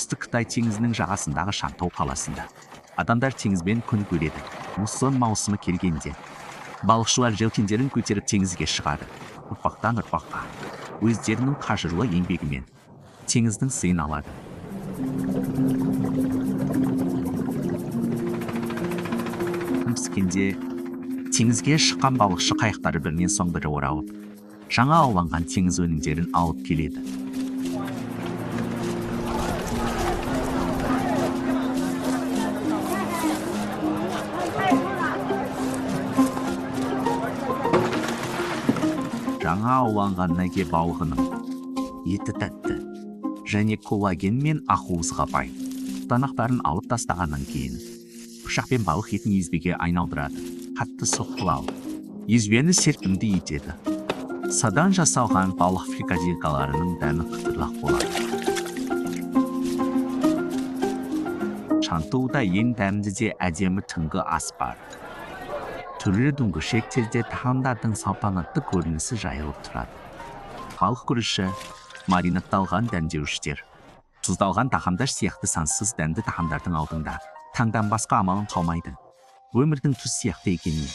оңтүстік Қытай теңізінің жағасындағы Шантау қаласында адамдар теңізбен күн көреді. Муссон маусымы келгенде балықшылар желкендерін көтеріп теңізге шығады. Ұрпақтан ұрпаққа өздерінің қажырлы еңбегімен теңіздің сыйын алады. Піскенде теңізге шыққан балықшы қайықтары бірінен соң бірі оралып, жаңа ауланған теңіз өнімдерін алып келеді. Жаңа ауланған näге балығының еті тәтті және коллаген мен ақуызға бай. Танақтарын алып тастағаннан кейін пышақпен балық етін езбеге айналдырады. Қатты соққылау езбені серпімді етеді. Садан жасалған балық фрикадилкаларының дәмі қытырлақ болады. Шантауда ең дәмді де әдемі түнгі ас бар. Түрлі дөңгешектерде тағамдардың салтанатты көрінісі жайылып тұрады. Балық күріші, маринадталған дәмдеуіштер, тұздалған тағамдар сияқты сансыз дәмді тағамдардың алдында таңдан басқа амалың қалмайды. Өмірдің тұз сияқты екеніне